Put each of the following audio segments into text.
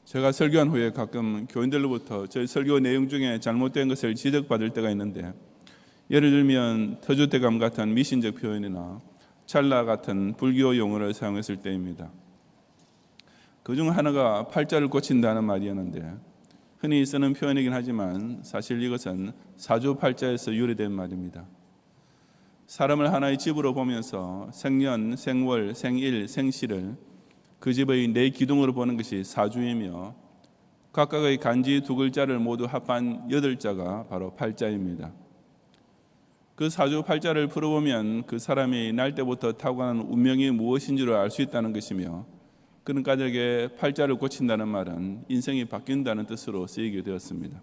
제가 설교한 후에 가끔 교인들로부터 저희 설교 내용 중에 잘못된 것을 지적받을 때가 있는데, 예를 들면 터줏대감 같은 미신적 표현이나 찰나 같은 불교 용어를 사용했을 때입니다. 그중 하나가 팔자를 고친다는 말이었는데, 흔히 쓰는 표현이긴 하지만 사실 이것은 사주팔자에서 유래된 말입니다. 사람을 하나의 집으로 보면서 생년, 생월, 생일, 생시를 그 집의 네 기둥으로 보는 것이 사주이며, 각각의 간지 두 글자를 모두 합한 8자가 바로 팔자입니다. 그 사주 팔자를 풀어보면 그 사람이 날 때부터 타고난 운명이 무엇인지를 알 수 있다는 것이며, 그런 까닭에 팔자를 고친다는 말은 인생이 바뀐다는 뜻으로 쓰이게 되었습니다.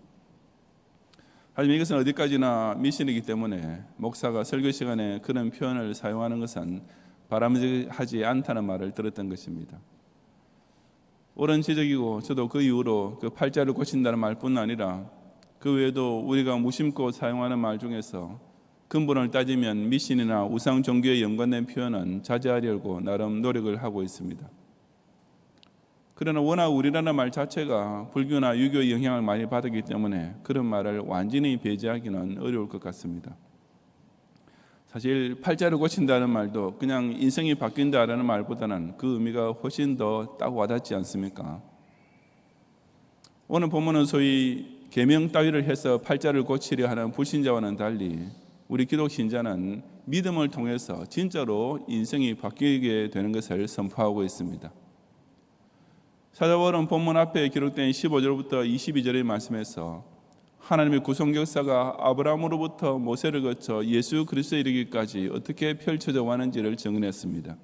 하지만 이것은 어디까지나 미신이기 때문에 목사가 설교 시간에 그런 표현을 사용하는 것은 바람직하지 않다는 말을 들었던 것입니다. 옳은 지적이고, 저도 그 이후로 그 팔자를 고친다는 말뿐 아니라 그 외에도 우리가 무심코 사용하는 말 중에서 근본을 따지면 미신이나 우상 종교에 연관된 표현은 자제하려고 나름 노력을 하고 있습니다. 그러나 워낙 우리라는 말 자체가 불교나 유교의 영향을 많이 받았기 때문에 그런 말을 완전히 배제하기는 어려울 것 같습니다. 사실 팔자를 고친다는 말도 그냥 인생이 바뀐다라는 말보다는 그 의미가 훨씬 더 딱 와닿지 않습니까? 오늘 본문은 소위 계명 따위를 해서 팔자를 고치려 하는 불신자와는 달리 우리 기독 신자는 믿음을 통해서 진짜로 인생이 바뀌게 되는 것을 선포하고 있습니다. 사도 바울은 본문 앞에 기록된 15절부터 22절의 말씀에서 하나님의 구속 역사가 아브라함으로부터 모세를 거쳐 예수 그리스도에 이르기까지 어떻게 펼쳐져 왔는지를 증언했습니다.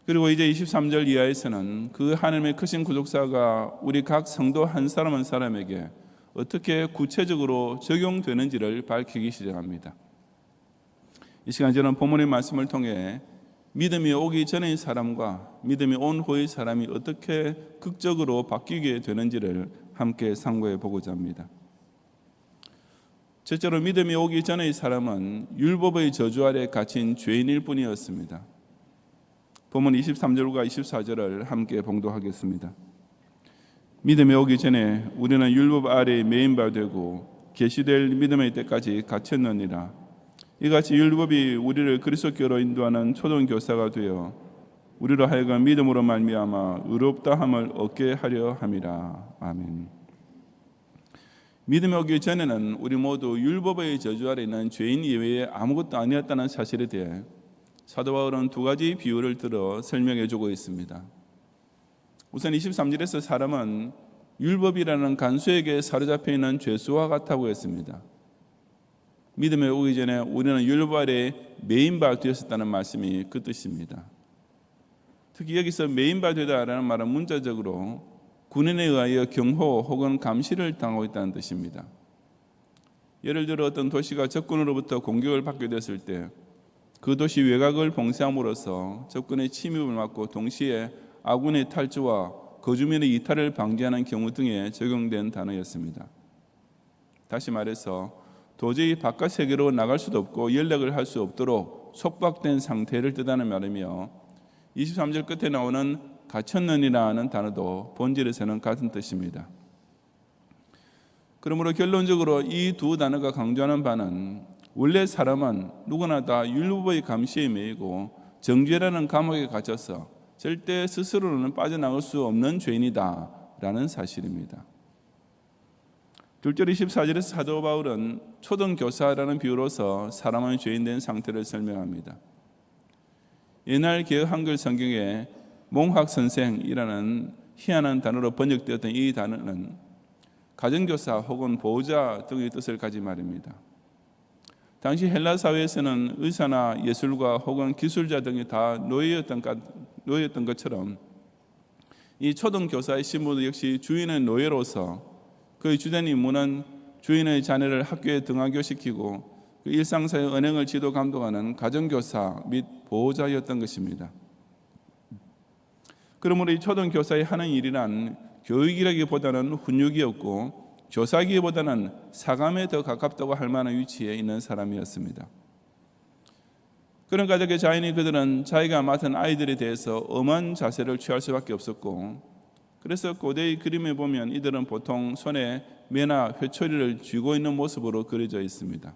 그리고 이제 23절 이하에서는 그 하나님의 크신 구속사가 우리 각 성도 한 사람 한 사람에게 어떻게 구체적으로 적용되는지를 밝히기 시작합니다. 이 시간 저는 본문의 말씀을 통해 믿음이 오기 전의 사람과 믿음이 온 후의 사람이 어떻게 극적으로 바뀌게 되는지를 함께 상고해 보고자 합니다. 첫째로 믿음이 오기 전의 사람은 율법의 저주 아래 갇힌 죄인일 뿐이었습니다. 본문 23절과 24절을 함께 봉독하겠습니다. 믿음이 오기 전에 우리는 율법 아래에 매인 바 되고 계시될 믿음의 때까지 갇혔느니라. 이같이 율법이 우리를 그리스도께로 인도하는 초등교사가 되어 우리로 하여금 믿음으로 말미암아 의롭다함을 얻게 하려 함이라. 아멘. 믿음이 오기 전에는 우리 모두 율법의 저주 아래 있는 죄인 이외에 아무것도 아니었다는 사실에 대해 사도 바울은 두 가지 비유를 들어 설명해 주고 있습니다. 우선 23절에서 사람은 율법이라는 간수에게 사로잡혀 있는 죄수와 같다고 했습니다. 믿음에 오기 전에 우리는 율법 아래 매인바 되었었다는 말씀이 그 뜻입니다. 특히 여기서 매인바 되다라는 말은 문자적으로 군인에 의하여 경호 혹은 감시를 당하고 있다는 뜻입니다. 예를 들어 어떤 도시가 적군으로부터 공격을 받게 됐을 때 그 도시 외곽을 봉쇄함으로써 적군의 침입을 막고 동시에 아군의 탈주와 거주민의 이탈을 방지하는 경우 등에 적용된 단어였습니다. 다시 말해서 도저히 바깥 세계로 나갈 수도 없고 연락을 할 수 없도록 속박된 상태를 뜻하는 말이며, 23절 끝에 나오는 갇혔느니라는 단어도 본질에서는 같은 뜻입니다. 그러므로 결론적으로 이 두 단어가 강조하는 바는 원래 사람은 누구나 다 율법의 감시에 매이고 정죄라는 감옥에 갇혀서 절대 스스로는 빠져나갈 수 없는 죄인이다라는 사실입니다. 둘째 24절에서 사도 바울은 초등교사라는 비유로서 사람의 죄인된 상태를 설명합니다. 옛날 개혁 한글 성경에 몽학선생이라는 희한한 단어로 번역되었던 이 단어는 가정교사 혹은 보호자 등의 뜻을 가진 말입니다. 당시 헬라 사회에서는 의사나 예술가 혹은 기술자 등이 다 노예였던 것처럼 이 초등교사의 신분도 역시 주인의 노예로서 그의 주된 임무는 주인의 자녀를 학교에 등하교시키고 그 일상사의 언행을 지도 감독하는 가정교사 및 보호자였던 것입니다. 그러므로 이 초등교사의 하는 일이란 교육이라기보다는 훈육이었고 교사기보다는 사감에 더 가깝다고 할 만한 위치에 있는 사람이었습니다. 그런 가족의 자인이 그들은 자기가 맡은 아이들에 대해서 엄한 자세를 취할 수밖에 없었고, 그래서 고대의 그림에 보면 이들은 보통 손에 매나 회초리를 쥐고 있는 모습으로 그려져 있습니다.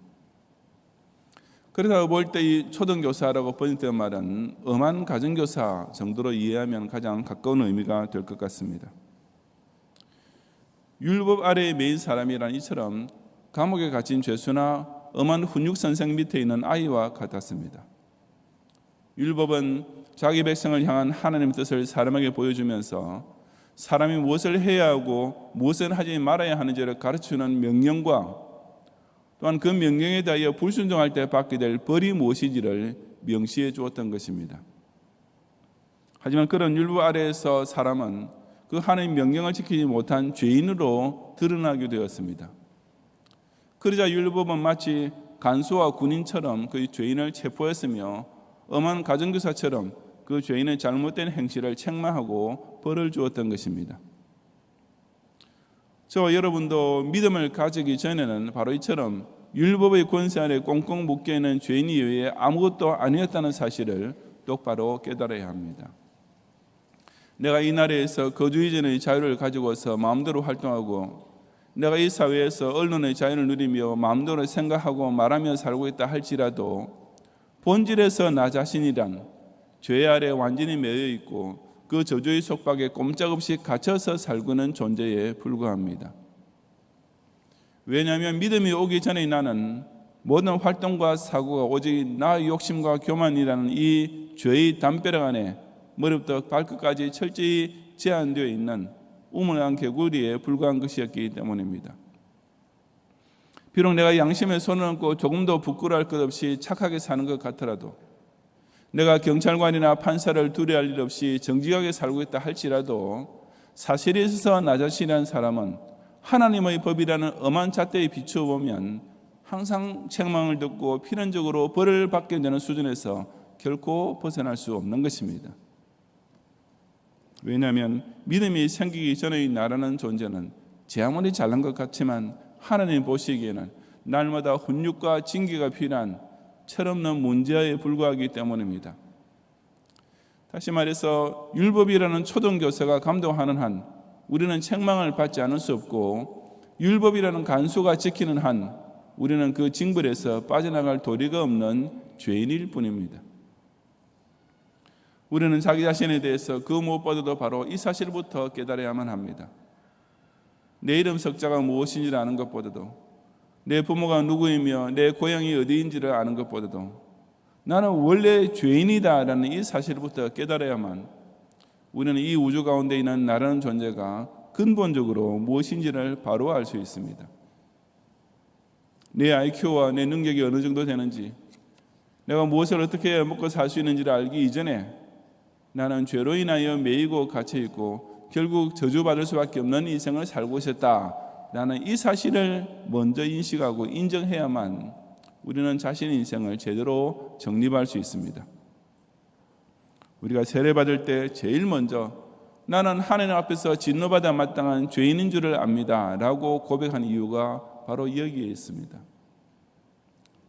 그러다 볼 때 이 초등교사라고 번역된 말은 엄한 가정교사 정도로 이해하면 가장 가까운 의미가 될 것 같습니다. 율법 아래에 매인 사람이란 이처럼 감옥에 갇힌 죄수나 엄한 훈육 선생 밑에 있는 아이와 같았습니다. 율법은 자기 백성을 향한 하나님의 뜻을 사람에게 보여주면서 사람이 무엇을 해야 하고 무엇을 하지 말아야 하는지를 가르치는 명령과 또한 그 명령에 대하여 불순종할 때 받게 될 벌이 무엇인지를 명시해 주었던 것입니다. 하지만 그런 율법 아래에서 사람은 그 하나님의 명령을 지키지 못한 죄인으로 드러나게 되었습니다. 그러자 율법은 마치 간수와 군인처럼 그 죄인을 체포했으며 엄한 가정교사처럼 그 죄인의 잘못된 행실을 책망하고 벌을 주었던 것입니다. 저와 여러분도 믿음을 가지기 전에는 바로 이처럼 율법의 권세 아래 꽁꽁 묶여있는 죄인 이외에 아무것도 아니었다는 사실을 똑바로 깨달아야 합니다. 내가 이 나라에서 거주 이전의 자유를 가지고서 마음대로 활동하고 내가 이 사회에서 언론의 자유를 누리며 마음대로 생각하고 말하며 살고 있다 할지라도 본질에서 나 자신이란 죄 아래 완전히 매여 있고 그 저주의 속박에 꼼짝없이 갇혀서 살고는 존재에 불과합니다. 왜냐하면 믿음이 오기 전에 나는 모든 활동과 사고가 오직 나의 욕심과 교만이라는 이 죄의 담벼락 안에 머리부터 발끝까지 철저히 제한되어 있는 우물한 개구리에 불과한 것이었기 때문입니다. 비록 내가 양심에 손을 얹고 조금도 부끄러워할 것 없이 착하게 사는 것 같더라도, 내가 경찰관이나 판사를 두려워할 일 없이 정직하게 살고 있다 할지라도 사실에 있어서 나 자신이라는 사람은 하나님의 법이라는 엄한 잣대에 비추어 보면 항상 책망을 듣고 필연적으로 벌을 받게 되는 수준에서 결코 벗어날 수 없는 것입니다. 왜냐하면 믿음이 생기기 전의 나라는 존재는 제 아무리 잘난 것 같지만 하나님 보시기에는 날마다 훈육과 징계가 필요한 철없는 문제에 불과하기 때문입니다. 다시 말해서 율법이라는 초등교사가 감동하는 한 우리는 책망을 받지 않을 수 없고, 율법이라는 간수가 지키는 한 우리는 그 징벌에서 빠져나갈 도리가 없는 죄인일 뿐입니다. 우리는 자기 자신에 대해서 그 무엇보다도 바로 이 사실부터 깨달아야만 합니다. 내 이름 석자가 무엇인지를 아는 것보다도, 내 부모가 누구이며 내 고향이 어디인지를 아는 것보다도 나는 원래 죄인이다라는 이 사실부터 깨달아야만 우리는 이 우주 가운데 있는 나라는 존재가 근본적으로 무엇인지를 바로 알 수 있습니다. 내 IQ와 내 능력이 어느 정도 되는지, 내가 무엇을 어떻게 해야 먹고 살 수 있는지를 알기 이전에 나는 죄로 인하여 매이고 갇혀있고 결국 저주받을 수밖에 없는 인생을 살고 있었다라는 이 사실을 먼저 인식하고 인정해야만 우리는 자신의 인생을 제대로 정립할 수 있습니다. 우리가 세례받을 때 제일 먼저 나는 하나님 앞에서 진노받아 마땅한 죄인인 줄을 압니다 라고 고백한 이유가 바로 여기에 있습니다.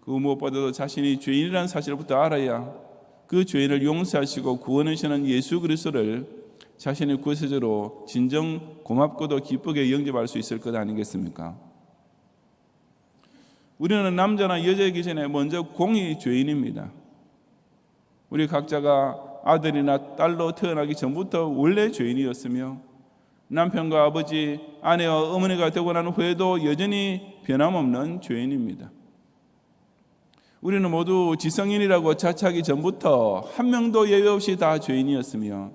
그 무엇보다도 자신이 죄인이라는 사실부터 알아야 그 죄인을 용서하시고 구원하시는 예수 그리스도를 자신의 구세주로 진정 고맙고도 기쁘게 영접할 수 있을 것 아니겠습니까? 우리는 남자나 여자이기 전에 먼저 공의 죄인입니다. 우리 각자가 아들이나 딸로 태어나기 전부터 원래 죄인이었으며 남편과 아버지, 아내와 어머니가 되고 난 후에도 여전히 변함없는 죄인입니다. 우리는 모두 지성인이라고 자처하기 전부터 한 명도 예외 없이 다 죄인이었으며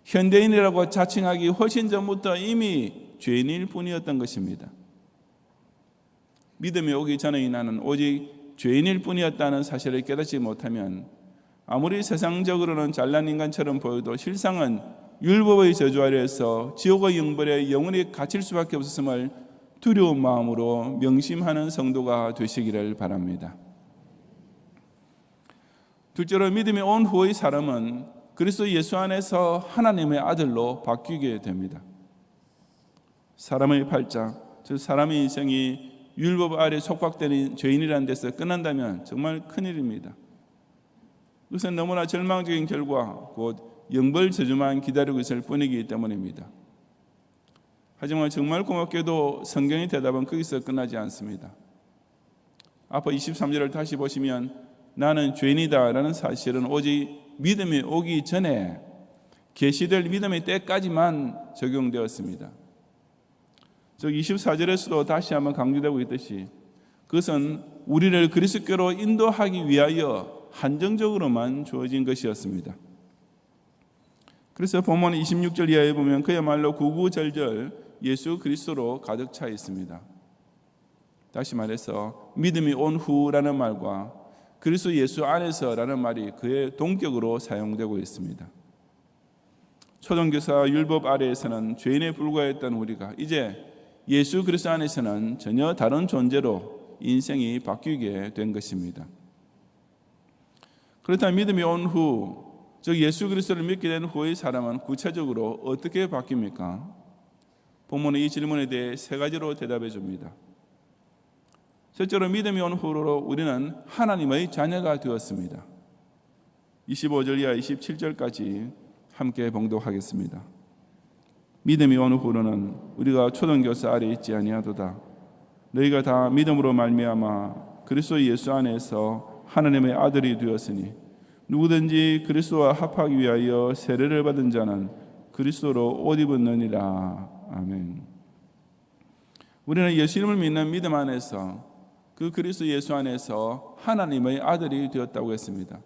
현대인이라고 자칭하기 훨씬 전부터 이미 죄인일 뿐이었던 것입니다. 믿음이 오기 전의 나는 오직 죄인일 뿐이었다는 사실을 깨닫지 못하면 아무리 세상적으로는 잘난 인간처럼 보여도 실상은 율법의 저주 아래에서 지옥의 영벌에 영원히 갇힐 수밖에 없었음을 두려운 마음으로 명심하는 성도가 되시기를 바랍니다. 둘째로 믿음이 온 후의 사람은 그리스도 예수 안에서 하나님의 아들로 바뀌게 됩니다. 사람의 팔자, 즉 사람의 인생이 율법 아래 속박되는 죄인이라는 데서 끝난다면 정말 큰일입니다. 그것은 너무나 절망적인 결과 곧 영벌 저주만 기다리고 있을 뿐이기 때문입니다. 하지만 정말 고맙게도 성경의 대답은 거기서 끝나지 않습니다. 앞으로 23절을 다시 보시면 나는 죄인이다 라는 사실은 오직 믿음이 오기 전에 계시될 믿음의 때까지만 적용되었습니다. 즉 24절에서도 다시 한번 강조되고 있듯이 그것은 우리를 그리스도께로 인도하기 위하여 한정적으로만 주어진 것이었습니다. 그래서 본문 26절 이하에 보면 그야말로 구구절절 예수 그리스도로 가득 차 있습니다. 다시 말해서 믿음이 온 후라는 말과 그리스도 예수 안에서라는 말이 그의 동격으로 사용되고 있습니다. 초등교사 율법 아래에서는 죄인에 불과했던 우리가 이제 예수 그리스도 안에서는 전혀 다른 존재로 인생이 바뀌게 된 것입니다. 그렇다면 믿음이 온 후, 즉 예수 그리스도를 믿게 된 후의 사람은 구체적으로 어떻게 바뀝니까? 본문은 이 질문에 대해 세 가지로 대답해 줍니다. 첫째로 믿음이 온 후로 우리는 하나님의 자녀가 되었습니다. 25절 이하 27절까지 함께 봉독하겠습니다. 믿음이 온 후로는 우리가 초등교사 아래 있지 아니하도다. 너희가 다 믿음으로 말미암아 그리스도 예수 안에서 하나님의 아들이 되었으니 누구든지 그리스도와 합하기 위하여 세례를 받은 자는 그리스도로 옷 입었느니라. 아멘. 우리는 예수님을 믿는 믿음 안에서 그 그리스도 예수 안에서 하나님의 아들이 되었다고 했습니다.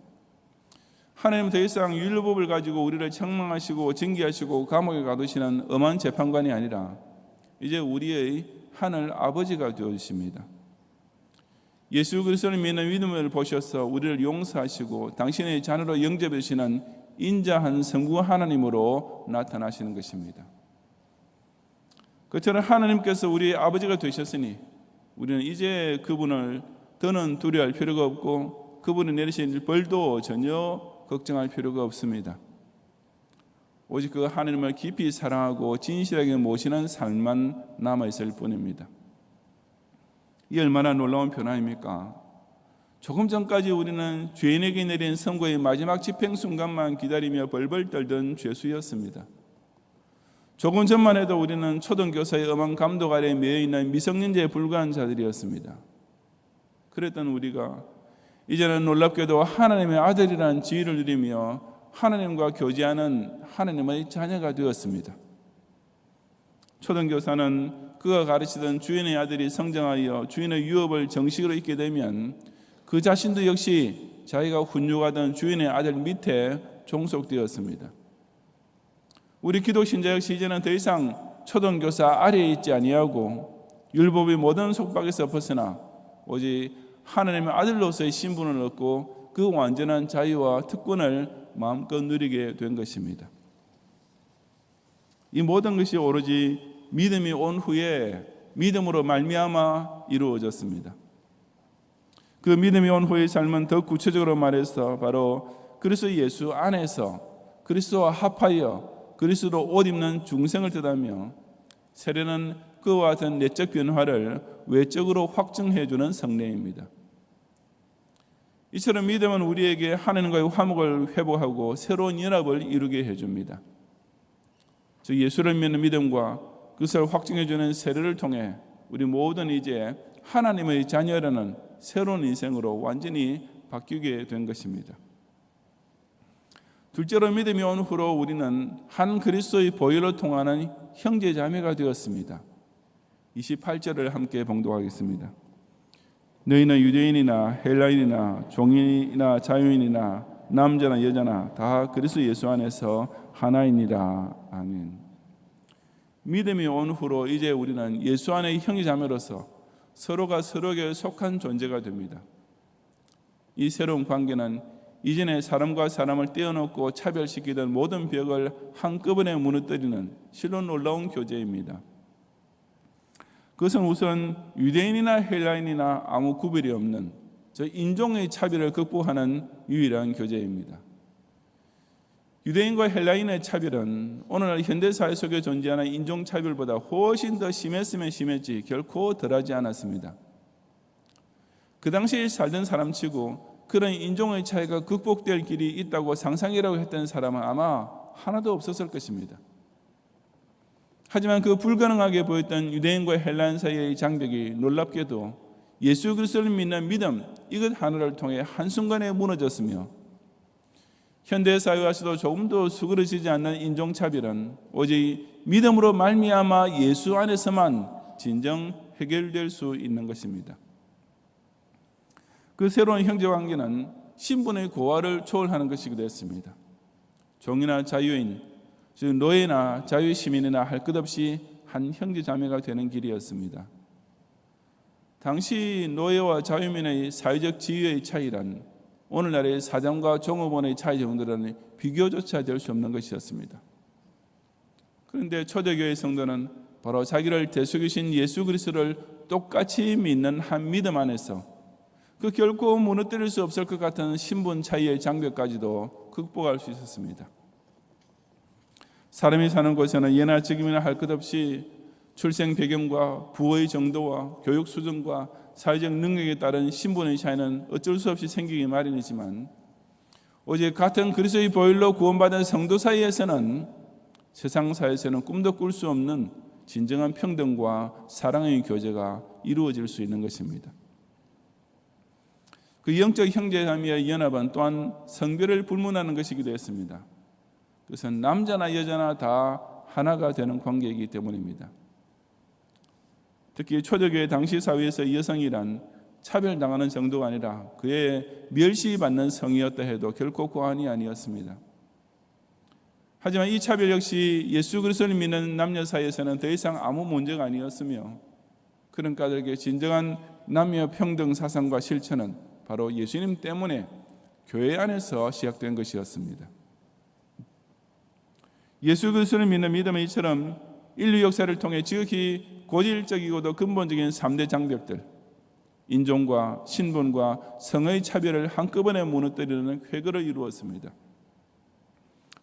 하나님은 더 이상 율법을 가지고 우리를 책망하시고 징계하시고 감옥에 가두시는 엄한 재판관이 아니라 이제 우리의 하늘 아버지가 되어주십니다. 예수 그리스도를 믿는 믿음을 보셔서 우리를 용서하시고 당신의 자녀로 영접해 주시는 인자한 성부 하나님으로 나타나시는 것입니다. 그처럼 하나님께서 우리의 아버지가 되셨으니 우리는 이제 그분을 더는 두려워할 필요가 없고 그분이 내리신 벌도 전혀 걱정할 필요가 없습니다. 오직 그 하나님을 깊이 사랑하고 진실하게 모시는 삶만 남아있을 뿐입니다. 이 얼마나 놀라운 변화입니까? 조금 전까지 우리는 죄인에게 내린 선고의 마지막 집행 순간만 기다리며 벌벌 떨던 죄수였습니다. 조금 전만 해도 우리는 초등교사의 엄한 감독 아래 매여있는 미성년자에 불과한 자들이었습니다. 그랬던 우리가 이제는 놀랍게도 하나님의 아들이라는 지위를 누리며 하나님과 교제하는 하나님의 자녀가 되었습니다. 초등교사는 그가 가르치던 주인의 아들이 성장하여 주인의 유업을 정식으로 잊게 되면 그 자신도 역시 자기가 훈육하던 주인의 아들 밑에 종속되었습니다. 우리 기독 신자 역시 이제는 더 이상 초등교사 아래에 있지 아니하고 율법의 모든 속박에서 벗어나 오직 하나님의 아들로서의 신분을 얻고 그 완전한 자유와 특권을 마음껏 누리게 된 것입니다. 이 모든 것이 오로지 믿음이 온 후에 믿음으로 말미암아 이루어졌습니다. 그 믿음이 온 후의 삶은 더 구체적으로 말해서 바로 그리스도 예수 안에서 그리스도와 합하여 그리스도로 옷 입는 중생을 뜻하며 세례는 그와 같은 내적 변화를 외적으로 확증해 주는 성례입니다. 이처럼 믿음은 우리에게 하나님과의 화목을 회복하고 새로운 연합을 이루게 해줍니다. 즉 예수를 믿는 믿음과 그것을 확증해 주는 세례를 통해 우리 모든 이제 하나님의 자녀라는 새로운 인생으로 완전히 바뀌게 된 것입니다. 둘째로 믿음이 온 후로 우리는 한 그리스도의 보혈로 통하는 형제 자매가 되었습니다. 28절을 함께 봉독하겠습니다. 너희는 유대인이나 헬라인이나 종인이나 자유인이나 남자나 여자나 다 그리스도 예수 안에서 하나이니라. 아멘. 믿음이 온 후로 이제 우리는 예수 안의 형제 자매로서 서로가 서로에게 속한 존재가 됩니다. 이 새로운 관계는 이전에 사람과 사람을 떼어놓고 차별시키던 모든 벽을 한꺼번에 무너뜨리는 실로 놀라운 교제입니다. 그것은 우선 유대인이나 헬라인이나 아무 구별이 없는 저 인종의 차별을 극복하는 유일한 교제입니다. 유대인과 헬라인의 차별은 오늘날 현대사회 속에 존재하는 인종차별보다 훨씬 더 심했으면 심했지 결코 덜하지 않았습니다. 그 당시에 살던 사람치고 그런 인종의 차이가 극복될 길이 있다고 상상이라고 했던 사람은 아마 하나도 없었을 것입니다. 하지만 그 불가능하게 보였던 유대인과 헬라인 사이의 장벽이 놀랍게도 예수 그리스도를 믿는 믿음 이것 하나를 통해 한순간에 무너졌으며, 현대 사회와서도 조금도 수그러지지 않는 인종차별은 오직 믿음으로 말미암아 예수 안에서만 진정 해결될 수 있는 것입니다. 그 새로운 형제관계는 신분의 고하를 초월하는 것이기도 했습니다. 종이나 자유인, 즉 노예나 자유시민이나 할 것 없이 한 형제자매가 되는 길이었습니다. 당시 노예와 자유민의 사회적 지위의 차이란 오늘날의 사장과 종업원의 차이 정도라는 비교조차 될 수 없는 것이었습니다. 그런데 초대교회 성도는 바로 자기를 대속이신 예수 그리스도를 똑같이 믿는 한 믿음 안에서 그 결코 무너뜨릴 수 없을 것 같은 신분 차이의 장벽까지도 극복할 수 있었습니다. 사람이 사는 곳에는 예나 지금이나 할 것 없이 출생 배경과 부의 정도와 교육 수준과 사회적 능력에 따른 신분의 차이는 어쩔 수 없이 생기기 마련이지만, 오직 같은 그리스도의 보혈로 구원받은 성도 사이에서는 세상 사회에서는 꿈도 꿀 수 없는 진정한 평등과 사랑의 교제가 이루어질 수 있는 것입니다. 그 영적 형제자매의 연합은 또한 성별을 불문하는 것이기도 했습니다. 그것은 남자나 여자나 다 하나가 되는 관계이기 때문입니다. 특히 초대교회 당시 사회에서 여성이란 차별당하는 정도가 아니라 그의 멸시받는 성이었다 해도 결코 과언이 아니었습니다. 하지만 이 차별 역시 예수 그리스도를 믿는 남녀 사이에서는 더 이상 아무 문제가 아니었으며, 그런 까닭에 진정한 남녀 평등 사상과 실천은 바로 예수님 때문에 교회 안에서 시작된 것이었습니다. 예수 그리스도를 믿는 믿음은 이처럼 인류 역사를 통해 지극히 고질적이고도 근본적인 3대 장벽들, 인종과 신분과 성의 차별을 한꺼번에 무너뜨리는 쾌거를 이루었습니다.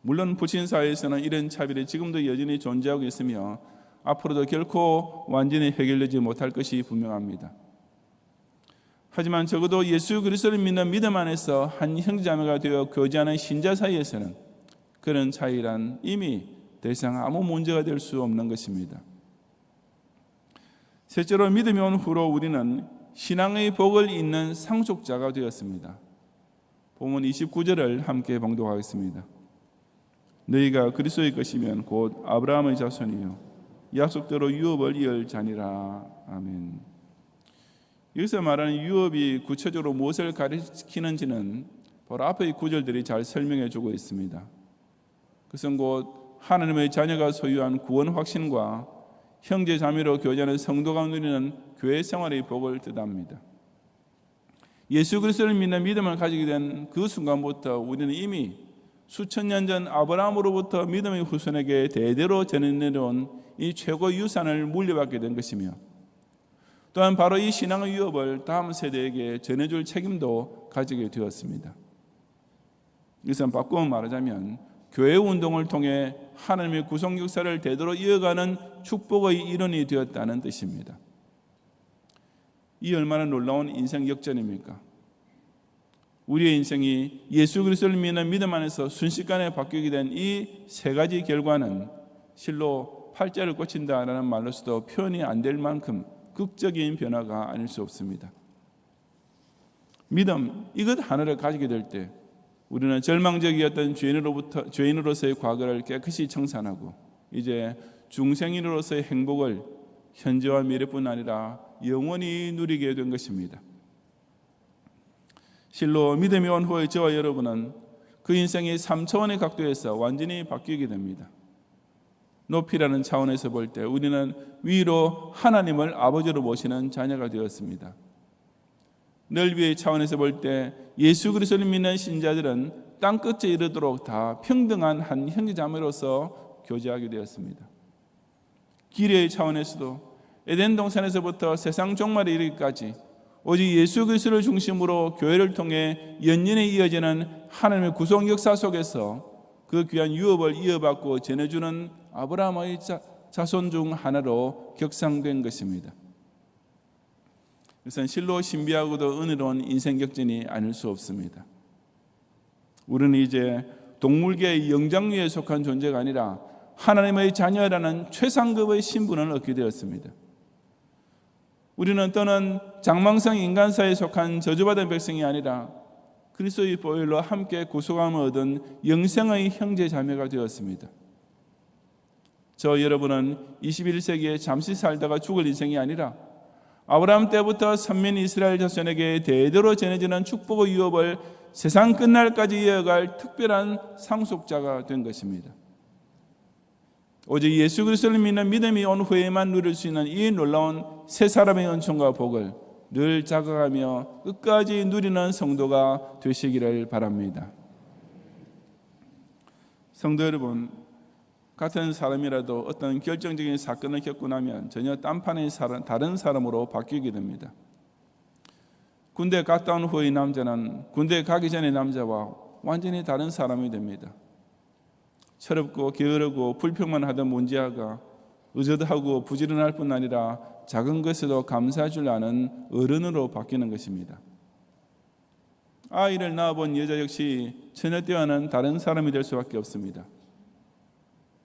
물론 부친 사회에서는 이런 차별이 지금도 여전히 존재하고 있으며 앞으로도 결코 완전히 해결되지 못할 것이 분명합니다. 하지만 적어도 예수 그리스도를 믿는 믿음 안에서 한 형제자매가 되어 교제하는 신자 사이에서는 그런 차이란 이미 더 이상 아무 문제가 될 수 없는 것입니다. 셋째로, 믿음이 온 후로 우리는 신앙의 복을 잇는 상속자가 되었습니다. 본문 29절을 함께 봉독하겠습니다. 너희가 그리스도의 것이면 곧 아브라함의 자손이요 약속대로 유업을 이을 자니라. 아멘. 여기서 말하는 유업이 구체적으로 무엇을 가리키는지는 바로 앞의 구절들이 잘 설명해 주고 있습니다. 그것은 곧 하나님의 자녀가 소유한 구원 확신과 형제 자매로 교제하는 성도가 누리는 교회 생활의 복을 뜻합니다. 예수 그리스도를 믿는 믿음을 가지게 된 그 순간부터 우리는 이미 수천 년 전 아브라함으로부터 믿음의 후손에게 대대로 전해내려온 이 최고 유산을 물려받게 된 것이며, 또한 바로 이 신앙의 유업을 다음 세대에게 전해줄 책임도 가지게 되었습니다. 이것은 바꾸어 말하자면 교회 운동을 통해 하나님의 구속 역사를 대대로 이어가는 축복의 일원이 되었다는 뜻입니다. 이 얼마나 놀라운 인생 역전입니까? 우리의 인생이 예수 그리스도를 믿는 믿음 안에서 순식간에 바뀌게 된 이 세 가지 결과는 실로 팔자를 꽂힌다라는 말로서도 표현이 안 될 만큼 극적인 변화가 아닐 수 없습니다. 믿음 이것 하나를 가지게 될 때 우리는 절망적이었던 죄인으로서의 과거를 깨끗이 청산하고 이제 중생인으로서의 행복을 현재와 미래뿐 아니라 영원히 누리게 된 것입니다. 실로 믿음이 온 후에 저와 여러분은 그 인생이 3차원의 각도에서 완전히 바뀌게 됩니다. 높이라는 차원에서 볼 때 우리는 위로 하나님을 아버지로 모시는 자녀가 되었습니다. 넓이의 차원에서 볼 때 예수 그리스도를 믿는 신자들은 땅끝에 이르도록 다 평등한 한 형제자매로서 교제하게 되었습니다. 길이의 차원에서도 에덴 동산에서부터 세상 종말에 이르기까지 오직 예수 그리스도를 중심으로 교회를 통해 연연히 이어지는 하나님의 구속 역사 속에서 그 귀한 유업을 이어받고 전해주는 아브라함의 자손 중 하나로 격상된 것입니다. 그것은 실로 신비하고도 은혜로운 인생 격전이 아닐 수 없습니다. 우리는 이제 동물계의 영장류에 속한 존재가 아니라 하나님의 자녀라는 최상급의 신분을 얻게 되었습니다. 우리는 또는 장망성 인간사에 속한 저주받은 백성이 아니라 그리스도의 보혈로 함께 구속함을 얻은 영생의 형제 자매가 되었습니다. 저 여러분은 21세기에 잠시 살다가 죽을 인생이 아니라 아브라함 때부터 선민 이스라엘 자손에게 대대로 전해지는 축복의 유업을 세상 끝날까지 이어갈 특별한 상속자가 된 것입니다. 오직 예수 그리스도를 믿는 믿음이 온 후에만 누릴 수 있는 이 놀라운 새 사람의 은총과 복을 늘 자각하며 끝까지 누리는 성도가 되시기를 바랍니다. 성도 여러분, 같은 사람이라도 어떤 결정적인 사건을 겪고 나면 전혀 딴판의 다른 사람으로 바뀌게 됩니다. 군대 갔다 온 후의 남자는 군대 가기 전의 남자와 완전히 다른 사람이 됩니다. 철없고 게으르고 불평만 하던 문제아가 의젓하고 부지런할 뿐 아니라 작은 것에도 감사할 줄 아는 어른으로 바뀌는 것입니다. 아이를 낳아본 여자 역시 처녀 때와는 다른 사람이 될 수밖에 없습니다.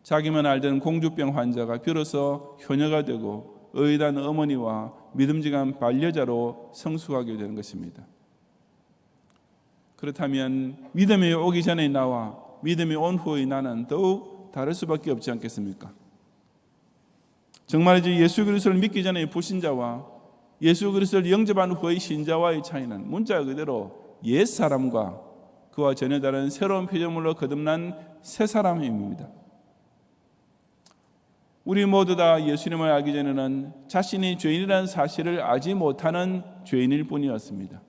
자기만 알던 공주병 환자가 비로소 효녀가 되고 의단 어머니와 믿음직한 반려자로 성숙하게 되는 것입니다. 그렇다면 믿음이 오기 전의 나와 믿음이 온 후의 나는 더욱 다를 수밖에 없지 않겠습니까? 정말이지 예수 그리스도를 믿기 전의 불신자와 예수 그리스도를 영접한 후의 신자와의 차이는 문자 그대로 옛 사람과 그와 전혀 다른 새로운 피조물로 거듭난 새 사람입니다. 우리 모두 다 예수님을 알기 전에는 자신이 죄인이라는 사실을 알지 못하는 죄인일 뿐이었습니다.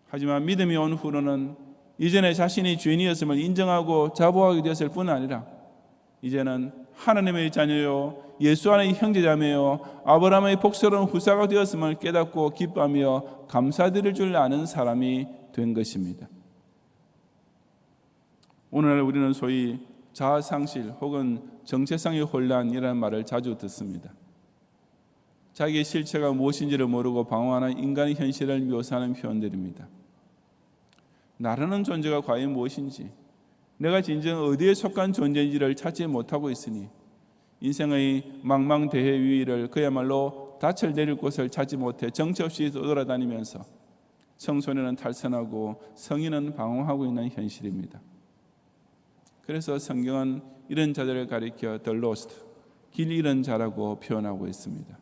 하지만 믿음이 온 후로는 이전에 자신이 죄인이었음을 인정하고 자부하게 되었을 뿐 아니라 이제는 하나님의 자녀요 예수 안의 형제자매요 아브라함의 복스러운 후사가 되었음을 깨닫고 기뻐하며 감사드릴 줄 아는 사람이 된 것입니다. 오늘날 우리는 소위 자아상실 혹은 정체성의 혼란이라는 말을 자주 듣습니다. 자기의 실체가 무엇인지를 모르고 방황하는 인간의 현실을 묘사하는 표현들입니다. 나라는 존재가 과연 무엇인지, 내가 진정 어디에 속한 존재인지를 찾지 못하고 있으니 인생의 망망대해 위를 그야말로 닻을 내릴 곳을 찾지 못해 정처 없이 돌아다니면서 청소년은 탈선하고 성인은 방황하고 있는 현실입니다. 그래서 성경은 이런 자들을 가리켜 The Lost, 길 잃은 자라고 표현하고 있습니다.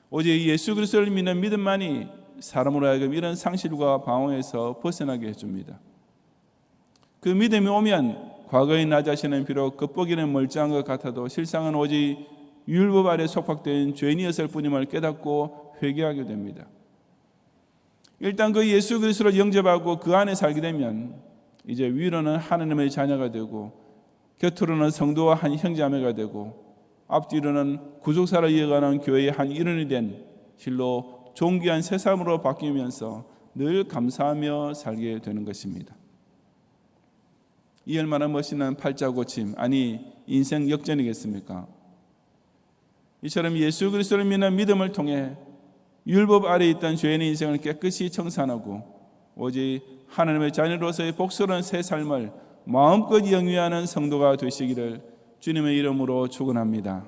오직 예수 그리스도를 믿는 믿음만이 사람으로 하여금 이런 상실과 방황에서 벗어나게 해줍니다. 그 믿음이 오면 과거의 나 자신은 비록 겉보기는 멀쩡한 것 같아도 실상은 오직 율법 아래 속박된 죄인이었을 뿐임을 깨닫고 회개하게 됩니다. 일단 그 예수 그리스도를 영접하고 그 안에 살게 되면 이제 위로는 하나님의 자녀가 되고 곁으로는 성도와 한 형제자매가 되고 앞뒤로는 구속사를 이어가는 교회의 한 일원이 된 실로 존귀한 새 사람으로 바뀌면서 늘 감사하며 살게 되는 것입니다. 이 얼마나 멋있는 팔자고침, 아니 인생 역전이겠습니까? 이처럼 예수 그리스도를 믿는 믿음을 통해 율법 아래 있던 죄인의 인생을 깨끗이 청산하고 오직 하나님의 자녀로서의 복스러운 새 삶을 마음껏 영위하는 성도가 되시기를 주님의 이름으로 축원합니다.